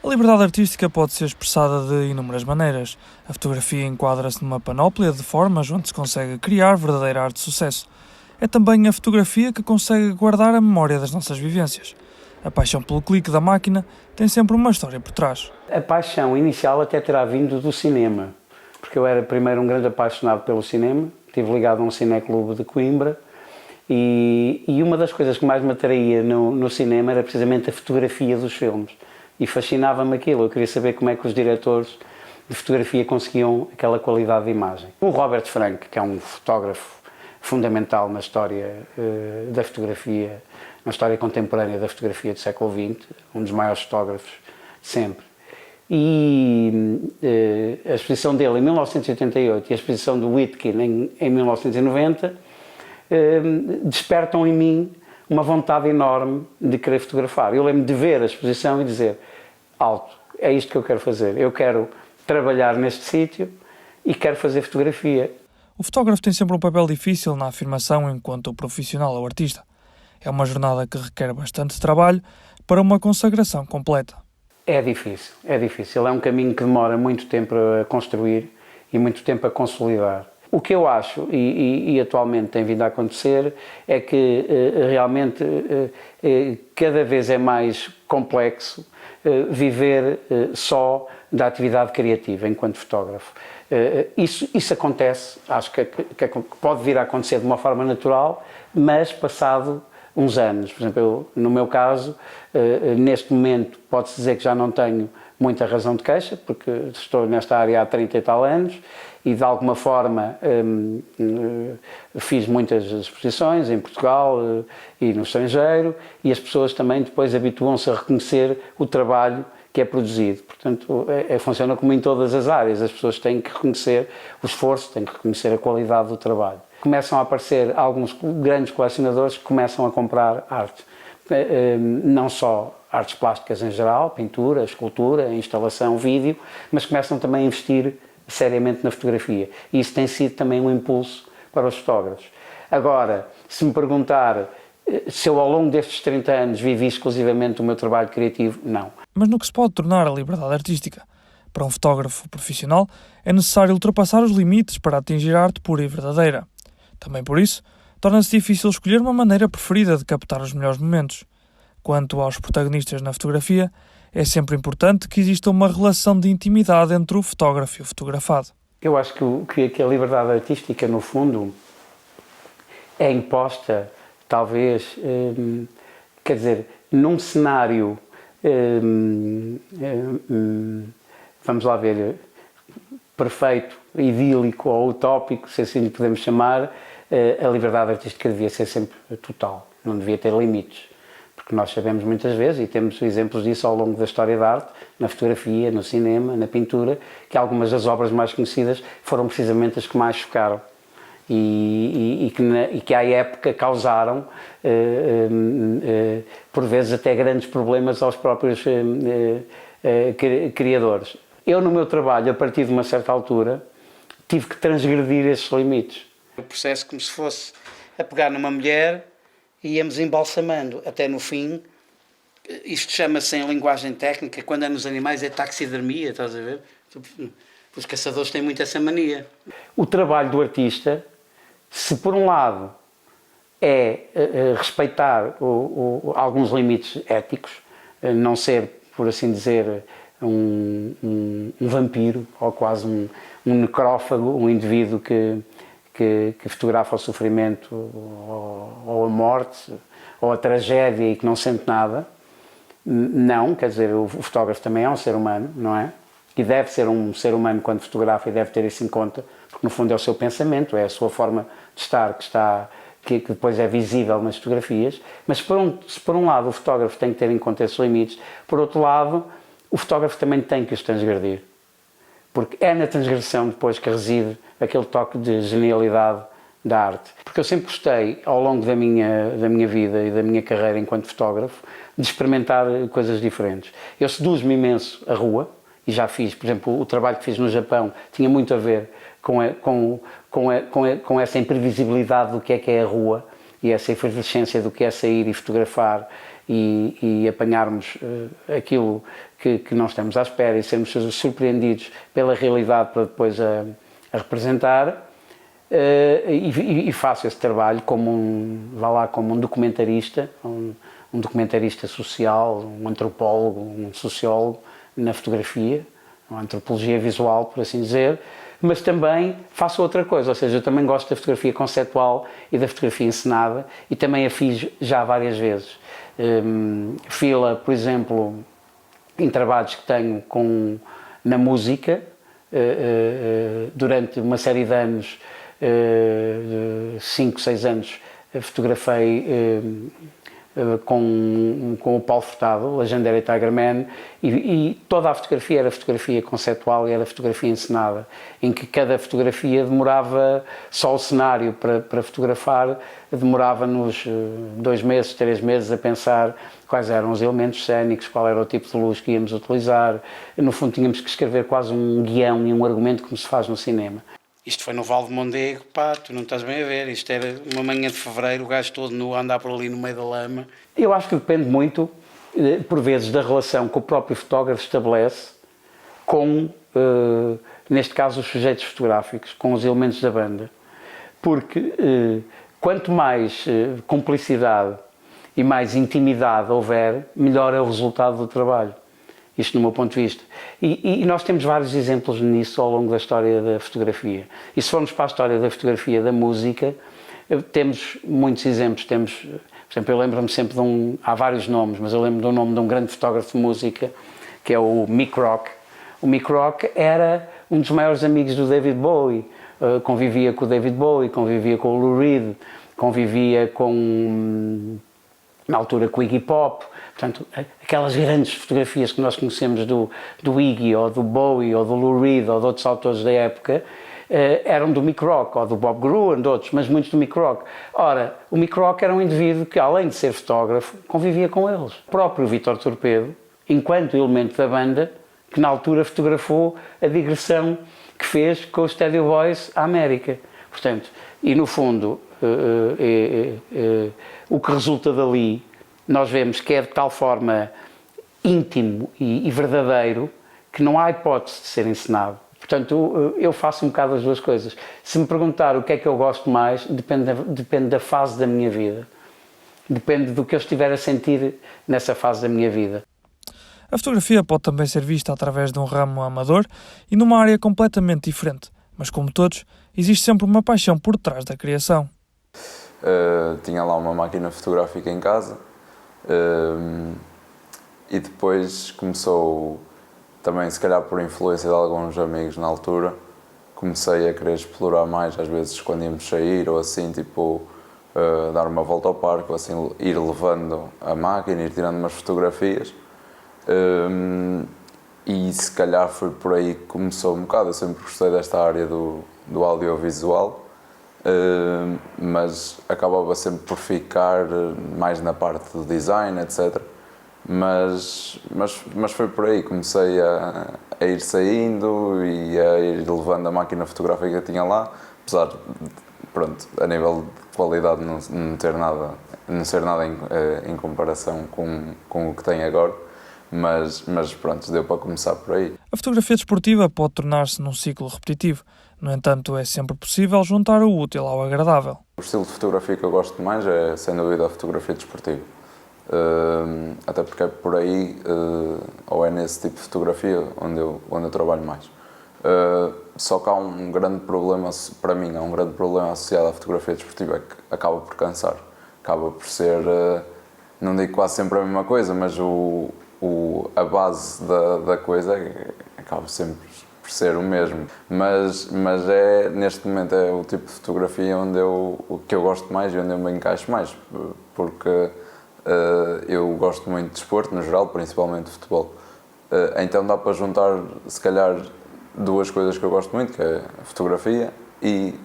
A liberdade artística pode ser expressada de inúmeras maneiras. A fotografia enquadra-se numa panóplia de formas onde se consegue criar verdadeira arte de sucesso. É também a fotografia que consegue guardar a memória das nossas vivências. A paixão pelo clique da máquina tem sempre uma história por trás. A paixão inicial até terá vindo do cinema, porque eu era primeiro um grande apaixonado pelo cinema, estive ligado a um cineclube de Coimbra e uma das coisas que mais me atraía no cinema era precisamente a fotografia dos filmes. E fascinava-me aquilo, eu queria saber como é que os diretores de fotografia conseguiam aquela qualidade de imagem. O Robert Frank, que é um fotógrafo fundamental na história da fotografia, na história contemporânea da fotografia do século XX, um dos maiores fotógrafos de sempre. E a exposição dele em 1988 e a exposição do Witkin em 1990 despertam em mim uma vontade enorme de querer fotografar. Eu lembro de ver a exposição e dizer, alto, é isto que eu quero fazer. Eu quero trabalhar neste sítio e quero fazer fotografia. O fotógrafo tem sempre um papel difícil na afirmação enquanto profissional ou artista. É uma jornada que requer bastante trabalho para uma consagração completa. É difícil. É um caminho que demora muito tempo a construir e muito tempo a consolidar. O que eu acho, e atualmente tem vindo a acontecer, é que realmente cada vez é mais complexo viver só da atividade criativa enquanto fotógrafo. Isso acontece, acho que pode vir a acontecer de uma forma natural, mas passado uns anos. Por exemplo, no meu caso, neste momento pode-se dizer que já não tenho muita razão de queixa, porque estou nesta área há 30 e tal anos e de alguma forma fiz muitas exposições em Portugal e no estrangeiro e as pessoas também depois habituam-se a reconhecer o trabalho que é produzido. Portanto, funciona como em todas as áreas, as pessoas têm que reconhecer o esforço, têm que reconhecer a qualidade do trabalho. Começam a aparecer alguns grandes colecionadores que começam a comprar arte, não só artes plásticas em geral, pintura, escultura, instalação, vídeo, mas começam também a investir seriamente na fotografia. E isso tem sido também um impulso para os fotógrafos. Agora, se me perguntar se eu ao longo destes 30 anos vivi exclusivamente o meu trabalho criativo, não. Mas no que se pode tornar a liberdade artística? Para um fotógrafo profissional é necessário ultrapassar os limites para atingir a arte pura e verdadeira. Também por isso, torna-se difícil escolher uma maneira preferida de captar os melhores momentos. Quanto aos protagonistas na fotografia, é sempre importante que exista uma relação de intimidade entre o fotógrafo e o fotografado. Eu acho que a liberdade artística, no fundo, é imposta, talvez, quer dizer, num cenário, vamos lá ver, perfeito, idílico ou utópico, se assim lhe podemos chamar, a liberdade artística devia ser sempre total, não devia ter limites. Porque nós sabemos muitas vezes, e temos exemplos disso ao longo da história da arte, na fotografia, no cinema, na pintura, que algumas das obras mais conhecidas foram precisamente as que mais chocaram e que à época causaram, por vezes, até grandes problemas aos próprios criadores. Eu, no meu trabalho, a partir de uma certa altura, tive que transgredir esses limites. O processo como se fosse a pegar numa mulher e íamos embalsamando até no fim. Isto chama-se em linguagem técnica, quando é nos animais, é taxidermia, estás a ver? Os caçadores têm muito essa mania. O trabalho do artista, se por um lado é respeitar alguns limites éticos, não ser, por assim dizer, um vampiro ou quase um necrófago, um indivíduo que fotografa o sofrimento ou a morte ou a tragédia e que não sente nada. Não, quer dizer, o fotógrafo também é um ser humano, não é? E deve ser um ser humano quando fotografa e deve ter isso em conta, porque no fundo é o seu pensamento, é a sua forma de estar que depois é visível nas fotografias. Mas se por um lado o fotógrafo tem que ter em conta esses limites, por outro lado o fotógrafo também tem que os transgredir. Porque é na transgressão depois que reside aquele toque de genialidade da arte. Porque eu sempre gostei, ao longo da minha vida e da minha carreira enquanto fotógrafo, de experimentar coisas diferentes. Eu seduzo-me imenso a rua, e já fiz, por exemplo, o trabalho que fiz no Japão tinha muito a ver com essa imprevisibilidade do que é a rua e essa efervescência do que é sair e fotografar e apanharmos aquilo que não estamos à espera e sermos surpreendidos pela realidade para depois a representar. E faço esse trabalho como como um documentarista, um documentarista social, um antropólogo, um sociólogo na fotografia, uma antropologia visual, por assim dizer, mas também faço outra coisa, ou seja, eu também gosto da fotografia conceptual e da fotografia encenada e também a fiz já várias vezes. Fila, por exemplo, em trabalhos que tenho na música, durante uma série de anos, 5, 6 anos, fotografei com o Paulo Furtado, Legendary Tigerman, e toda a fotografia era fotografia conceptual e era fotografia encenada, em que cada fotografia demorava, só o cenário para fotografar, demorava-nos 2 meses, 3 meses a pensar quais eram os elementos cênicos, qual era o tipo de luz que íamos utilizar. No fundo tínhamos que escrever quase um guião e um argumento como se faz no cinema. Isto foi no Val de Mondego, pá, tu não estás bem a ver, isto era uma manhã de fevereiro, o gajo todo nu a andar por ali no meio da lama. Eu acho que depende muito, por vezes, da relação que o próprio fotógrafo estabelece com, neste caso, os sujeitos fotográficos, com os elementos da banda. Porque quanto mais cumplicidade e mais intimidade houver, melhor é o resultado do trabalho. Isto do meu ponto de vista. E nós temos vários exemplos nisso ao longo da história da fotografia. E se formos para a história da fotografia da música, temos muitos exemplos. Por exemplo, eu lembro-me sempre há vários nomes, mas eu lembro do nome de um grande fotógrafo de música, que é o Mick Rock. O Mick Rock era um dos maiores amigos do David Bowie. Convivia com o David Bowie, convivia com o Lou Reed, convivia na altura com o Iggy Pop. Portanto, aquelas grandes fotografias que nós conhecemos do Iggy, ou do Bowie, ou do Lou Reed, ou de outros autores da época, eram do Mick Rock, ou do Bob Gruen, de outros, mas muitos do Mick Rock. Ora, o Mick Rock era um indivíduo que, além de ser fotógrafo, convivia com eles. O próprio Vítor Torpedo, enquanto elemento da banda, que na altura fotografou a digressão que fez com os Teddy Boys à América. Portanto, e no fundo, o que resulta dali, nós vemos que é de tal forma íntimo e verdadeiro que não há hipótese de ser encenado. Portanto, eu faço um bocado as duas coisas. Se me perguntar o que é que eu gosto mais, depende da fase da minha vida. Depende do que eu estiver a sentir nessa fase da minha vida. A fotografia pode também ser vista através de um ramo amador e numa área completamente diferente, mas como todos, existe sempre uma paixão por trás da criação. Tinha lá uma máquina fotográfica em casa. E depois começou, também se calhar por influência de alguns amigos na altura, comecei a querer explorar mais, às vezes quando íamos sair ou assim, tipo, dar uma volta ao parque, ou assim, ir levando a máquina, ir tirando umas fotografias. E se calhar foi por aí que começou um bocado. Eu sempre gostei desta área do audiovisual, mas acabava sempre por ficar mais na parte do design, etc. Mas foi por aí, comecei a ir saindo e a ir levando a máquina fotográfica que tinha lá, apesar de, pronto, a nível de qualidade não ser nada em comparação com o que tem agora. Mas pronto, deu para começar por aí. A fotografia desportiva pode tornar-se num ciclo repetitivo. No entanto, é sempre possível juntar o útil ao agradável. O estilo de fotografia que eu gosto mais é, sem dúvida, a fotografia desportiva. Até porque é por aí, ou é nesse tipo de fotografia, onde eu trabalho mais. Só que há um grande problema, para mim, há um grande problema associado à fotografia desportiva, é que acaba por cansar. Acaba por ser, não digo quase sempre a mesma coisa, mas a base da coisa acaba sempre por ser o mesmo, mas neste momento é o tipo de fotografia que eu gosto mais e onde eu me encaixo mais, porque eu gosto muito de desporto no geral, principalmente de futebol, então dá para juntar se calhar duas coisas que eu gosto muito, que é a fotografia e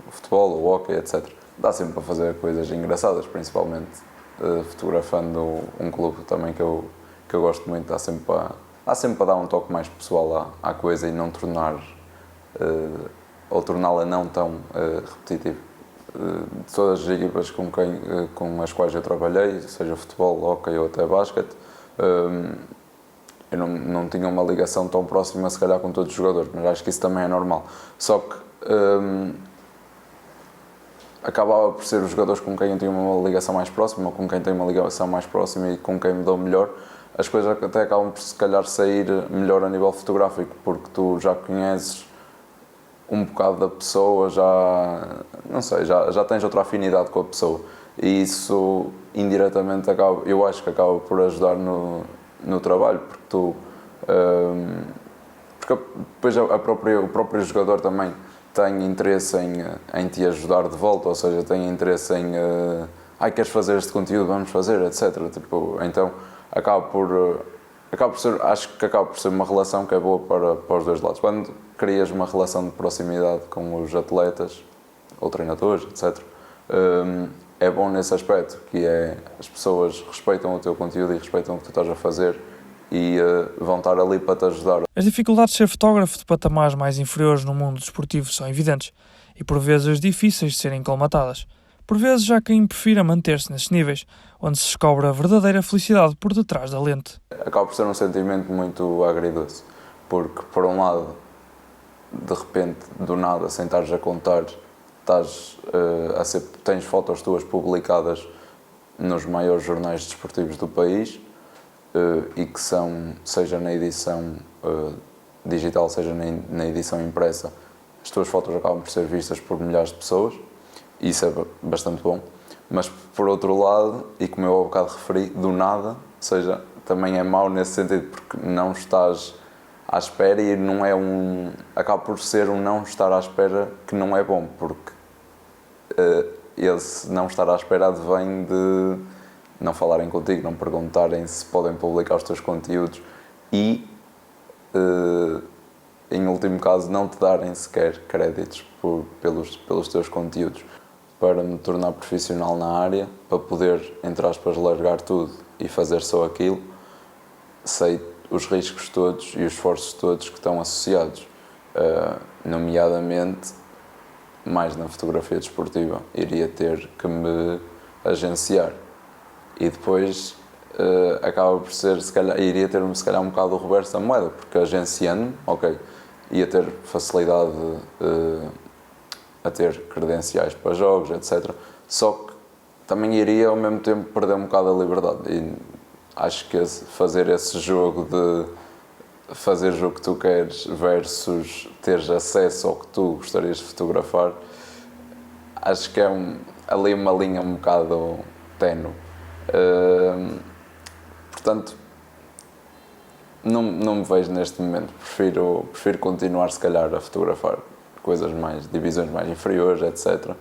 o futebol, o hóquei, etc. Dá sempre para fazer coisas engraçadas, principalmente fotografando um clube também que eu gosto muito, dá sempre para dar um toque mais pessoal à coisa e não ou torná-la não tão repetitiva. De todas as equipas com as quais eu trabalhei, seja futebol, hóquei ou até basquete, Eu não tinha uma ligação tão próxima, se calhar, com todos os jogadores, mas acho que isso também é normal. Só que acabava por ser os jogadores com quem eu tinha uma ligação mais próxima, ou com quem tenho uma ligação mais próxima e com quem me dou melhor, as coisas até acabam por, se calhar, sair melhor a nível fotográfico, porque tu já conheces um bocado da pessoa, já tens outra afinidade com a pessoa. E isso, indiretamente, eu acho que acaba por ajudar no trabalho, porque porque depois o próprio jogador também tem interesse em te ajudar de volta, ou seja, tem interesse em queres fazer este conteúdo, vamos fazer, etc. Então acaba por ser, acho que acaba por ser uma relação que é boa para os dois lados. Quando crias uma relação de proximidade com os atletas ou treinadores, etc., é bom nesse aspecto, que é as pessoas respeitam o teu conteúdo e respeitam o que tu estás a fazer e vão estar ali para te ajudar. As dificuldades de ser fotógrafo de patamares mais inferiores no mundo desportivo são evidentes e por vezes difíceis de serem colmatadas. Por vezes há quem prefira manter-se nesses níveis, onde se descobre a verdadeira felicidade por detrás da lente. Acaba por ser um sentimento muito agridoce, porque por um lado, de repente, do nada, sem estares a contar, tens fotos tuas publicadas nos maiores jornais desportivos do país, e que são, seja na edição digital, seja na edição impressa, as tuas fotos acabam por ser vistas por milhares de pessoas, e isso é bastante bom. Mas por outro lado, e como eu há bocado referi, do nada, ou seja, também é mau nesse sentido, porque não estás à espera e acaba por ser um não estar à espera que não é bom, porque esse não estar à espera advém de não falarem contigo, não perguntarem se podem publicar os teus conteúdos e, em último caso, não te darem sequer créditos pelos teus conteúdos. Para me tornar profissional na área, para poder, entre aspas, largar tudo e fazer só aquilo, sei os riscos todos e os esforços todos que estão associados, nomeadamente, mais na fotografia desportiva, iria ter que me agenciar. E depois acaba por ser, se calhar, iria ter se calhar um bocado o reverso da moeda, porque agenciando-me, ia ter facilidade a ter credenciais para jogos, etc. Só que também iria ao mesmo tempo perder um bocado a liberdade. E acho que fazer esse jogo de fazer o que tu queres versus teres acesso ao que tu gostarias de fotografar, acho que é ali uma linha um bocado ténue. Portanto, não me vejo neste momento. Prefiro continuar, se calhar, a fotografar divisões mais inferiores, etc.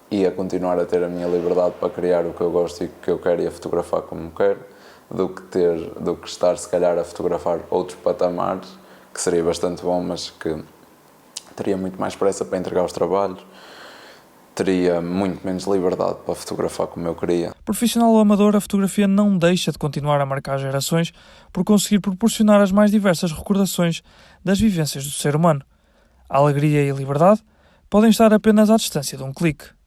E a continuar a ter a minha liberdade para criar o que eu gosto e o que eu quero e a fotografar como quero, do que estar, se calhar, a fotografar outros patamares, que seria bastante bom, mas que teria muito mais pressa para entregar os trabalhos, teria muito menos liberdade para fotografar como eu queria. Profissional ou amador, a fotografia não deixa de continuar a marcar gerações por conseguir proporcionar as mais diversas recordações das vivências do ser humano. A alegria e a liberdade podem estar apenas à distância de um clique.